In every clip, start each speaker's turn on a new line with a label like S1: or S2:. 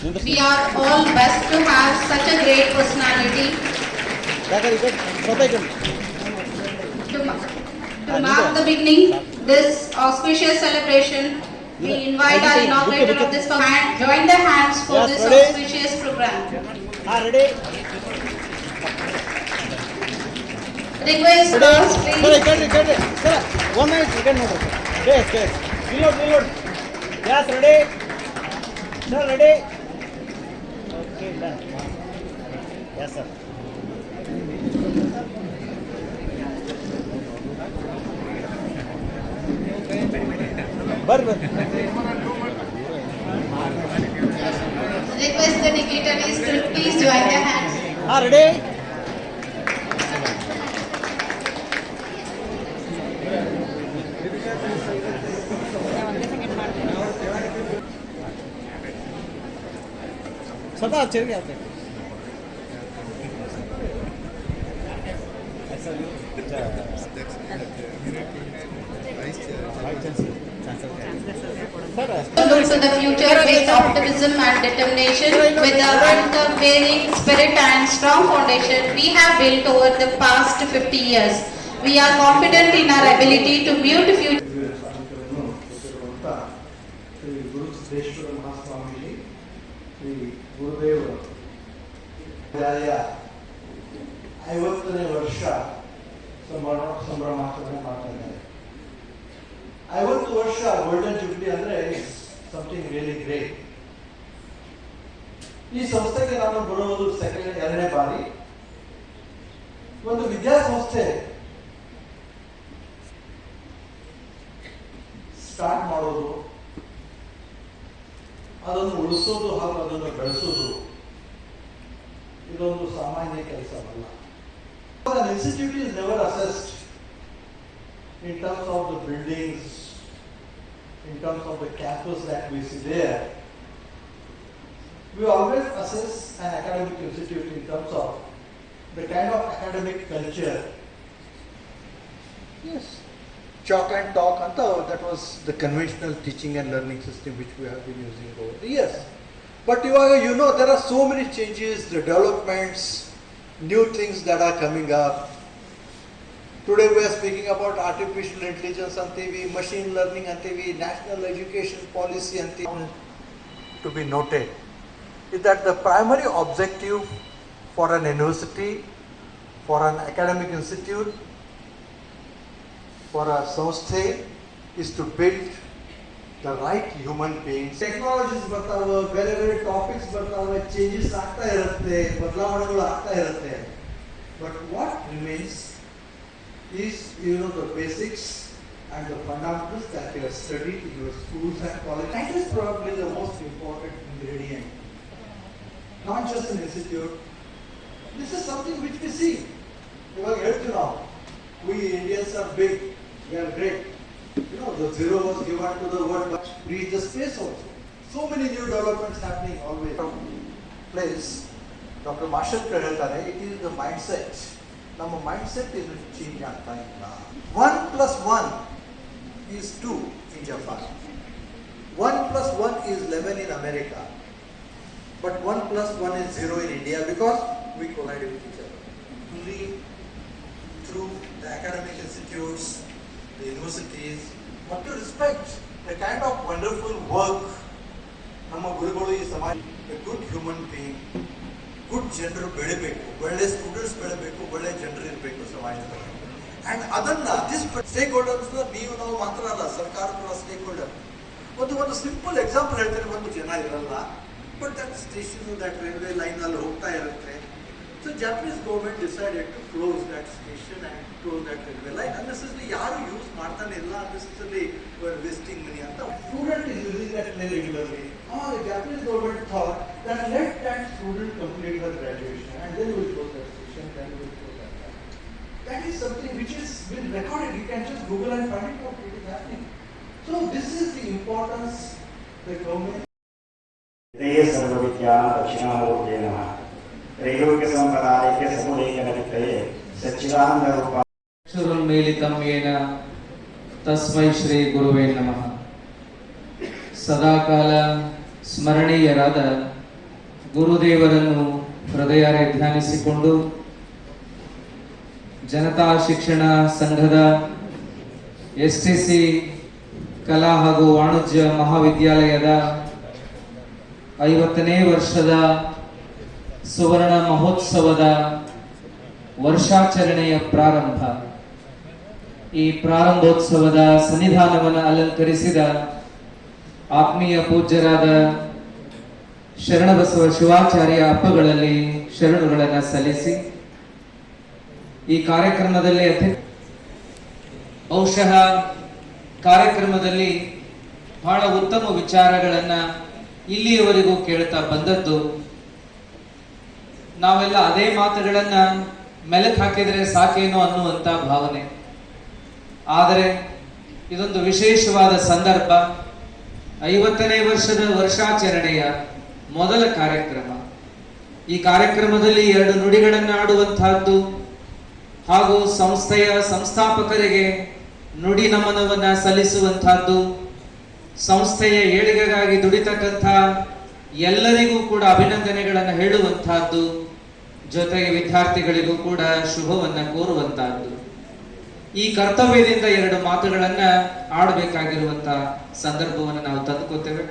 S1: We are all blessed to have such a great personality. To mark the beginning this auspicious celebration, we invite our inaugurator of this program. Join the hands for this auspicious program.
S2: Ready?
S1: Request girls, please.
S2: Get it. Sir, 1 minute, you can note. Yes. Reload. Yes, ready? Sir, ready? Okay, done. Yes, sir. Request
S1: the dignitaries to please join their hands.
S2: Ready? सदा अच्छे भी आते हैं
S1: Look to the future with optimism and determination. With the unwavering spirit and strong foundation we have built over the past 50 years, we are confident in our ability to view the future.
S3: ಗುರುದೇವರು 50ನೇ ವರ್ಷ ಸಂಭ್ರಮಾಚರಣೆ ಮಾಡ್ತಾ ಇದ್ದಾರೆ. 50 ವರ್ಷ golden jubilee ಅಂದ್ರೆ something really great. ಈ ಸಂಸ್ಥೆಗೆ ನಾನು ಬರುವುದು ಎರಡನೇ ಬಾರಿ. ಒಂದು ವಿದ್ಯಾಸಂಸ್ಥೆ ಸ್ಟಾರ್ಟ್ ಮಾಡೋದು, ಅದನ್ನು ಉಳಿಸೋದು ಹಾಗೂ ಅದನ್ನು ಬೆಳೆಸೋದು ಇದೊಂದು ಸಾಮಾನ್ಯ ಕೆಲಸವಲ್ಲ. An institute is never assessed in terms of the buildings, in terms of the campus that we see there. We always assess an academic institute in terms of the kind of academic culture. Yes. Chalk and talk, that was the conventional teaching and learning system which we have been using over the years. But there are so many changes, the developments, new things that are coming up. Today we are speaking about artificial intelligence antivi, machine learning antivi, national education policy antivi. To be noted is that the primary objective for an university, for an academic institute, for a ಸಂಸ್ಥೆ is to build the right human beings. Technologies ಬರ್ತಾವೆ, ಬೇರೆ topics ಬರ್ತಾವೆ, changes ಆಗ್ತಾ ಇರುತ್ತೆ, ಬದಲಾವಣೆಗಳು ಆಗ್ತಾ ಇರುತ್ತೆ. But what remains is the basics and the fundamentals that you have studied in your schools and colleges. That is probably the most important ingredient. Not just an institute. This is something which we see. ಇವಾಗ ಹೇಳ್ತೀವಿ ನಾವು, we Indians are big. We are great. The zero was given to the world, but reach the space also. So many new developments happening always. Place, Dr. Marshall ಹೇಳ್ತಾರೆ, it is the mindset. ನಮ್ಮ mindset is change ಆಗ್ತಾ ಇಲ್ಲ. 1 + 1 is 2 in Japan. 1 + 1 is 11 in America. But 1 + 1 is 0 in India because we collide with each other. Only through the academic institutes, the universities, but to respect the kind of wonderful work ನಮ್ಮ ಗುರುಗಳು ಈ ಸಮಾಜ, a good human being, good ಜನರು ಬೆಳಿಬೇಕು, ಒಳ್ಳೆ students ಬೆಳಿಬೇಕು, ಒಳ್ಳೆ ಜನರು ಇರಬೇಕು ಸಮಾಜದಲ್ಲಿ. ಅಂಡ್ ಅದನ್ನ ಸ್ಟೇಕ್ ಹೋಲ್ಡರ್ಸ್ ನಾವು ಮಾತ್ರ ಅಲ್ಲ, ಸರ್ಕಾರ ಕೂಡ ಸ್ಟೇಕ್ ಹೋಲ್ಡರ್. ಒಂದು ಸಿಂಪಲ್ ಎಕ್ಸಾಂಪಲ್ ಹೇಳ್ತಾರೆ, ಒಂದು ಜನ ಇರಲ್ಲ, but that station, that railway line ಅಲ್ಲಿ ಹೋಗ್ತಾ ಇರುತ್ತೆ. So Japanese government decided to close that station and close that railway line. Unnecessarily ಯಾರು ಯೂಸ್ ಮಾಡ್ತಾನೆ ಇಲ್ಲ, unnecessarily were wasting money ಅಂತ. Student is using that regularly. The Japanese government thought that let that student complete her graduation and then we will close that station, then we will close that line. That is something which has been recorded. You can just Google and find it what is happening. So this is the importance the government.
S4: सर्वविद्या दक्षिणामूर्ते नमः. त्रैलोक्य संप्रदायके समूलेखनविक्रये सच्चिदानंद रूप
S5: अक्षरमेलितं येन तस्मै ಶ್ರೀ ಗುರುವೇ ನಮಃ. ಸದಾಕಾಲ ಸ್ಮರಣೀಯರಾದ ಗುರುದೇವರನ್ನು ಹೃದಯಾರೆ ಧ್ಯಾನಿಸಿಕೊಂಡು ಜನತಾ ಶಿಕ್ಷಣ ಸಂಘದ ಎಸ್ಟಿಸಿ ಕಲಾ ಹಾಗೂ ವಾಣಿಜ್ಯ ಮಹಾವಿದ್ಯಾಲಯದ 50ನೇ ವರ್ಷದ ಸುವರ್ಣ ಮಹೋತ್ಸವದ ವರ್ಷಾಚರಣೆಯ ಪ್ರಾರಂಭ. ಈ ಪ್ರಾರಂಭೋತ್ಸವದ ಸನ್ನಿಧಾನವನ್ನು ಅಲಂಕರಿಸಿದ ಆತ್ಮೀಯ ಪೂಜ್ಯರಾದ ಶರಣಬಸವ ಶಿವಾಚಾರ್ಯ ಅಪ್ಪಗಳಲ್ಲಿ ಶರಣುಗಳನ್ನು ಸಲ್ಲಿಸಿ ಈ ಕಾರ್ಯಕ್ರಮದಲ್ಲಿ ಬಹುಶಃ ಕಾರ್ಯಕ್ರಮದಲ್ಲಿ ಬಹಳ ಉತ್ತಮ ವಿಚಾರಗಳನ್ನ ಇಲ್ಲಿಯವರೆಗೂ ಕೇಳ್ತಾ ಬಂದದ್ದು. ನಾವೆಲ್ಲ ಅದೇ ಮಾತುಗಳನ್ನ ಮೆಲುಕು ಹಾಕಿದ್ರೆ ಸಾಕೇನೋ ಅನ್ನುವಂತ ಭಾವನೆ. ಆದರೆ ಇದೊಂದು ವಿಶೇಷವಾದ ಸಂದರ್ಭ. 50ನೇ ವರ್ಷದ ವರ್ಷಾಚರಣೆಯ ಮೊದಲ ಕಾರ್ಯಕ್ರಮ. ಈ ಕಾರ್ಯಕ್ರಮದಲ್ಲಿ 2 ನುಡಿಗಳನ್ನು ಆಡುವಂತಹದ್ದು ಹಾಗೂ ಸಂಸ್ಥೆಯ ಸಂಸ್ಥಾಪಕರಿಗೆ ನುಡಿ ನಮನವನ್ನ ಸಲ್ಲಿಸುವಂತಹದ್ದು, ಸಂಸ್ಥೆಯ ಏಳಿಗೆಗಾಗಿ ದುಡಿತಕ್ಕಂಥ ಎಲ್ಲರಿಗೂ ಕೂಡ ಅಭಿನಂದನೆಗಳನ್ನು ಹೇಳುವಂತಹದ್ದು, ಜೊತೆಗೆ ವಿದ್ಯಾರ್ಥಿಗಳಿಗೂ ಕೂಡ ಶುಭವನ್ನ ಕೋರುವಂತಹದ್ದು. ಈ ಕರ್ತವ್ಯದಿಂದ 2 ಮಾತುಗಳನ್ನ ಆಡಬೇಕಾಗಿರುವಂತಹ ಸಂದರ್ಭವನ್ನು ನಾವು ತಂದುಕೊತೇವೆ.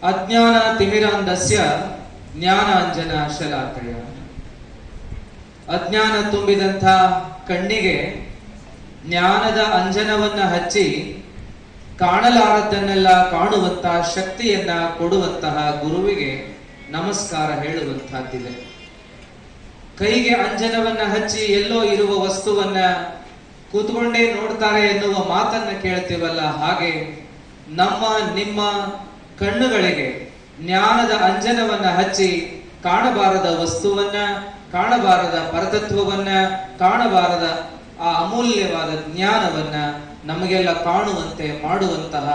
S5: ಅಜ್ಞಾನ ತಿಮಿರಾಂಧಸ್ಯ ಜ್ಞಾನ ಅಂಜನ ಶಲಾಕಯ. ಅಜ್ಞಾನ ತುಂಬಿದಂಥ ಕಣ್ಣಿಗೆ ಜ್ಞಾನದ ಅಂಜನವನ್ನ ಹಚ್ಚಿ ಕಾಣಲಾರದ್ದನ್ನೆಲ್ಲ ಕಾಣುವಂತಹ ಶಕ್ತಿಯನ್ನ ಕೊಡುವಂತಹ ಗುರುವಿಗೆ ನಮಸ್ಕಾರ ಹೇಳುವಂತಹದ್ದಿದೆ. ಕೈಗೆ ಅಂಜನವನ್ನ ಹಚ್ಚಿ ಎಲ್ಲೋ ಇರುವ ವಸ್ತುವನ್ನ ಕೂತ್ಕೊಂಡೇ ನೋಡ್ತಾರೆ ಎನ್ನುವ ಮಾತನ್ನ ಕೇಳ್ತೀವಲ್ಲ, ಹಾಗೆ ನಮ್ಮ ನಿಮ್ಮ ಕಣ್ಣುಗಳಿಗೆ ಜ್ಞಾನದ ಅಂಜನವನ್ನ ಹಚ್ಚಿ ಕಾಣಬಾರದ ವಸ್ತುವನ್ನ, ಕಾಣಬಾರದ ಪರತತ್ವವನ್ನ, ಕಾಣಬಾರದ ಆ ಅಮೂಲ್ಯವಾದ ಜ್ಞಾನವನ್ನ ನಮಗೆಲ್ಲ ಕಾಣುವಂತೆ ಮಾಡುವಂತಹ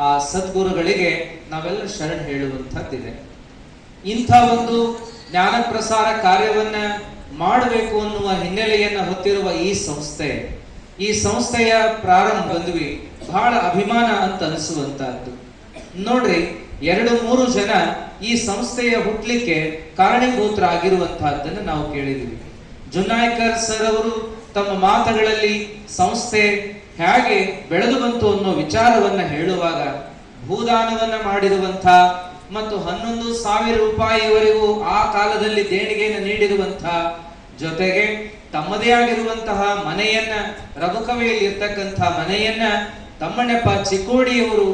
S5: ಆ ಸದ್ಗುರುಗಳಿಗೆ ನಾವೆಲ್ಲ ಶರಣ್ ಹೇಳುವಂತಹದ್ದಿದೆ. ಇಂಥ ಒಂದು ಜ್ಞಾನ ಪ್ರಸಾರ ಕಾರ್ಯವನ್ನ ಮಾಡಬೇಕು ಅನ್ನುವ ಹಿನ್ನೆಲೆಯನ್ನ ಹೊತ್ತಿರುವ ಈ ಸಂಸ್ಥೆಯ ಪ್ರಾರಂಭ ಬಂದ್ವಿ ಬಹಳ ಅಭಿಮಾನ ಅಂತ ಅನಿಸುವಂತಹದ್ದು. ನೋಡ್ರಿ, 2-3 ಜನ ಈ ಸಂಸ್ಥೆಯ ಹುಟ್ಲಿಕ್ಕೆ ಕಾರಣೀಭೂತರ ಆಗಿರುವಂತಹದ್ದನ್ನು ನಾವು ಕೇಳಿದ್ವಿ. ಜುನಾಯ್ಕರ್ ಸರ್ ಅವರು ತಮ್ಮ ಮಾತುಗಳಲ್ಲಿ ಸಂಸ್ಥೆ ಹೇಗೆ ಬೆಳೆದು ಬಂತು ಅನ್ನೋ ವಿಚಾರವನ್ನ ಹೇಳುವಾಗ ಭೂದಾನವನ್ನ ಮಾಡಿರುವಂತ ಮತ್ತು 11,000 ರೂಪಾಯಿವರೆಗೂ ಆ ಕಾಲದಲ್ಲಿ ದೇಣಿಗೆಯನ್ನು ನೀಡಿರುವಂತ, ಜೊತೆಗೆ ತಮ್ಮದೇ ಆಗಿರುವಂತಹ ಮನೆಯನ್ನ, ರಘುಕವಿಯಲ್ಲಿ ಇರ್ತಕ್ಕಂಥ ಮನೆಯನ್ನ ತಮ್ಮಣ್ಣಪ್ಪ ಚಿಕ್ಕೋಡಿಯವರು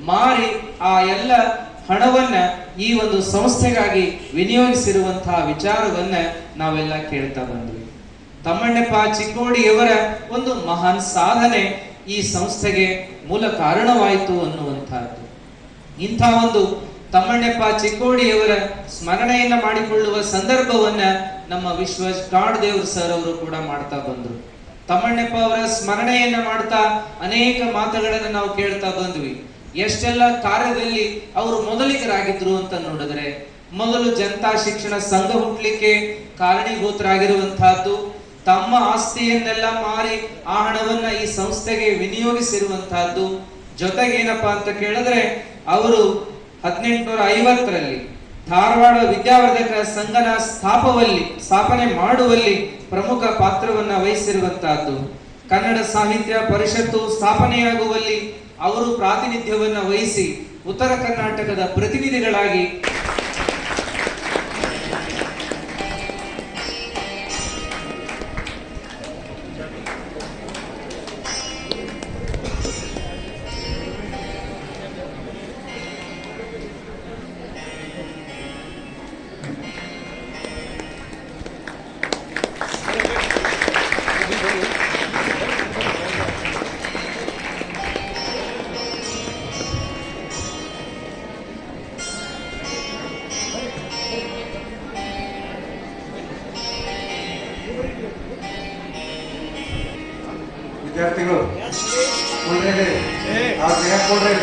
S5: ಮಾರಿ ಆ ಎಲ್ಲ ಹಣವನ್ನ ಈ ಒಂದು ಸಂಸ್ಥೆಗಾಗಿ ವಿನಿಯೋಗಿಸಿರುವಂತಹ ವಿಚಾರವನ್ನ ನಾವೆಲ್ಲ ಕೇಳ್ತಾ ಬಂದ್ವಿ. ತಮ್ಮಣ್ಣಪ್ಪ ಚಿಕ್ಕೋಡಿಯವರ ಒಂದು ಮಹಾನ್ ಸಾಧನೆ ಈ ಸಂಸ್ಥೆಗೆ ಮೂಲ ಕಾರಣವಾಯಿತು ಅನ್ನುವಂತಹದ್ದು. ಇಂಥ ಒಂದು ತಮ್ಮಣ್ಣಪ್ಪ ಚಿಕ್ಕೋಡಿಯವರ ಸ್ಮರಣೆಯನ್ನ ಮಾಡಿಕೊಳ್ಳುವ ಸಂದರ್ಭವನ್ನ ನಮ್ಮ ವಿಶ್ವ ಕಾಡದೇವ್ರ ಸರ್ ಅವರು ಕೂಡ ಮಾಡ್ತಾ ಬಂದ್ರು. ತಮ್ಮಣ್ಣಪ್ಪ ಅವರ ಸ್ಮರಣೆಯನ್ನ ಮಾಡ್ತಾ ಅನೇಕ ಮಾತುಗಳನ್ನು ನಾವು ಕೇಳ್ತಾ ಬಂದ್ವಿ. ಎಷ್ಟೆಲ್ಲ ಕಾರ್ಯದಲ್ಲಿ ಅವರು ಮೊದಲಿಗರಾಗಿದ್ರು ಅಂತ ನೋಡಿದ್ರೆ, ಮೊದಲು ಜನತಾ ಶಿಕ್ಷಣ ಸಂಘ ಹುಟ್ಲಿಕ್ಕೆ ಕಾರಣೀಭೂತರಾಗಿರುವಂತಹದ್ದು, ತಮ್ಮ ಆಸ್ತಿಯನ್ನೆಲ್ಲ ಮಾರಿ ಆ ಹಣವನ್ನ ಈ ಸಂಸ್ಥೆಗೆ ವಿನಿಯೋಗಿಸಿರುವಂತಹದ್ದು, ಜೊತೆಗೆ ಏನಪ್ಪಾ ಅಂತ ಕೇಳಿದ್ರೆ ಅವರು 1850ರಲ್ಲಿ ಧಾರವಾಡ ವಿದ್ಯಾವರ್ಧಕ ಸಂಘನ ಸ್ಥಾಪನೆ ಮಾಡುವಲ್ಲಿ ಪ್ರಮುಖ ಪಾತ್ರವನ್ನ ವಹಿಸಿರುವಂತಹದ್ದು, ಕನ್ನಡ ಸಾಹಿತ್ಯ ಪರಿಷತ್ತು ಸ್ಥಾಪನೆಯಾಗುವಲ್ಲಿ ಅವರು ಪ್ರಾತಿನಿಧ್ಯವನ್ನ ವಹಿಸಿ ಉತ್ತರ ಕರ್ನಾಟಕದ ಪ್ರತಿನಿಧಿಗಳಾಗಿ
S3: ವಿದ್ಯಾರ್ಥಿಗಳು ಕೊಡ್ರಿ, ಆ ಕೊಡ್ರಿ.